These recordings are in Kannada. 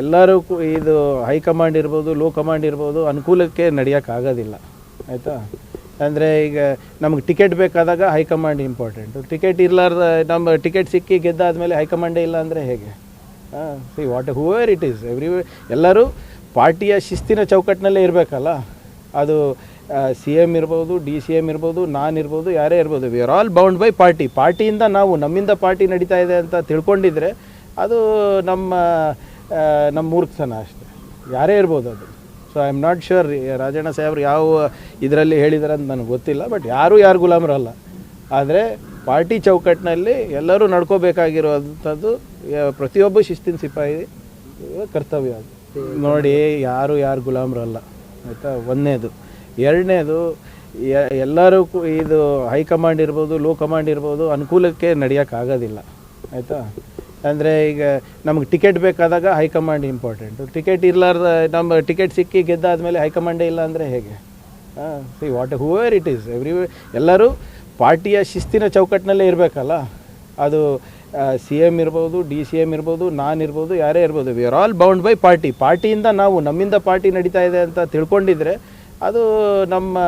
ಎಲ್ಲರೂ ಇದು ಹೈಕಮಾಂಡ್ ಇರ್ಬೋದು, ಲೋ ಕಮಾಂಡ್ ಇರ್ಬೋದು, ಅನುಕೂಲಕ್ಕೆ ನಡೆಯೋಕ್ಕಾಗೋದಿಲ್ಲ. ಆಯಿತಾ? ಅಂದರೆ ಈಗ ನಮಗೆ ಟಿಕೆಟ್ ಬೇಕಾದಾಗ ಹೈಕಮಾಂಡ್ ಇಂಪಾರ್ಟೆಂಟು. ಟಿಕೆಟ್ ಇರಲಾರ್ದ ನಮ್ಮ ಟಿಕೆಟ್ ಸಿಕ್ಕಿ ಗೆದ್ದಾದಮೇಲೆ ಹೈಕಮಾಂಡೇ ಇಲ್ಲ ಅಂದರೆ ಹೇಗೆ? ಸಿ ಹೂವೆವರ್ ಇಟ್ ಈಸ್ ಎಲ್ಲರೂ ಪಾರ್ಟಿಯ ಶಿಸ್ತಿನ ಚೌಕಟ್ಟಿನಲ್ಲೇ ಇರಬೇಕಲ್ಲ. ಅದು CM ಇರ್ಬೋದು, DCM ಇರ್ಬೋದು, ನಾನಿರ್ಬೋದು, ಯಾರೇ ಇರ್ಬೋದು, we are all bound by ಪಾರ್ಟಿಯಿಂದ ನಮ್ಮಿಂದ ಪಾರ್ಟಿ ನಡೀತಾ ಇದೆ ಅಂತ ತಿಳ್ಕೊಂಡಿದ್ರೆ ಅದು ನಮ್ಮ ಮೂರ್ಖತನ ಅಷ್ಟೇ. ಯಾರೇ ಇರ್ಬೋದು ಅದು. So I am not sure Rajanna ಸಾಹೇಬ್ರು ಯಾವ ಇದರಲ್ಲಿ ಹೇಳಿದಾರೆ ಅಂತ ನನಗೆ ಗೊತ್ತಿಲ್ಲ. ಬಟ್ ಯಾರು ಗುಲಾಮರಲ್ಲ. ಆದರೆ ಪಾರ್ಟಿ ಚೌಕಟ್ಟಿನಲ್ಲಿ ಎಲ್ಲರೂ ನಡ್ಕೋಬೇಕಾಗಿರುವಂಥದ್ದು ಪ್ರತಿಯೊಬ್ಬ ಶಿಸ್ತಿನ ಸಿಪಾಯಿ ಕರ್ತವ್ಯ. ಅದು ನೋಡಿ, ಯಾರು ಗುಲಾಮರಲ್ಲ. ಆಯಿತಾ? ಒಂದನೇದು. ಎರಡನೇದು, ಎಲ್ಲರೂ ಇದು ಹೈಕಮಾಂಡ್ ಇರ್ಬೋದು, ಲೋ ಕಮಾಂಡ್ ಇರ್ಬೋದು, ಅನುಕೂಲಕ್ಕೆ ನಡೆಯೋಕ್ಕಾಗೋದಿಲ್ಲ. ಆಯಿತಾ? ಅಂದರೆ ಈಗ ನಮಗೆ ಟಿಕೆಟ್ ಬೇಕಾದಾಗ ಹೈಕಮಾಂಡ್ ಇಂಪಾರ್ಟೆಂಟು. ಟಿಕೆಟ್ ಇರಲಾರ್ದ ನಮ್ಮ ಟಿಕೆಟ್ ಸಿಕ್ಕಿ ಗೆದ್ದಾದಮೇಲೆ ಹೈಕಮಾಂಡೇ ಇಲ್ಲ ಅಂದರೆ ಹೇಗೆ? ಸಿ ಹೂವೆವರ್ ಇಟ್ ಈಸ್ ಎಲ್ಲರೂ ಪಾರ್ಟಿಯ ಶಿಸ್ತಿನ ಚೌಕಟ್ಟಿನಲ್ಲೇ ಇರಬೇಕಲ್ಲ. ಅದು CM ಇರ್ಬೋದು, DCM ಇರ್ಬೋದು, ನಾನಿರ್ಬೋದು, ಯಾರೇ ಇರ್ಬೋದು, we are all bound by ಪಾರ್ಟಿಯಿಂದ ನಮ್ಮಿಂದ ಪಾರ್ಟಿ ನಡೀತಾ ಇದೆ ಅಂತ ತಿಳ್ಕೊಂಡಿದ್ರೆ ಅದು ನಮ್ಮ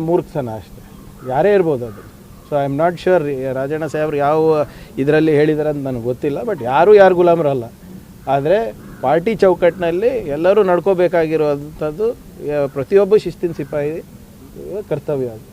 ಮೂರ್ಖತನ ಅಷ್ಟೇ. ಯಾರೇ ಇರ್ಬೋದು ಅದು. So I am not sure Rajanna ಸಾಹೇಬ್ರು ಯಾವ ಇದರಲ್ಲಿ ಹೇಳಿದಾರೆ ಅಂತ ನನಗೆ ಗೊತ್ತಿಲ್ಲ. ಬಟ್ ಯಾರು ಗುಲಾಮರಲ್ಲ. ಆದರೆ ಪಾರ್ಟಿ ಚೌಕಟ್ಟಿನಲ್ಲಿ ಎಲ್ಲರೂ ನಡ್ಕೋಬೇಕಾಗಿರುವಂಥದ್ದು ಪ್ರತಿಯೊಬ್ಬ ಶಿಸ್ತಿನ ಸಿಪಾಯಿ ಕರ್ತವ್ಯ. ಅದು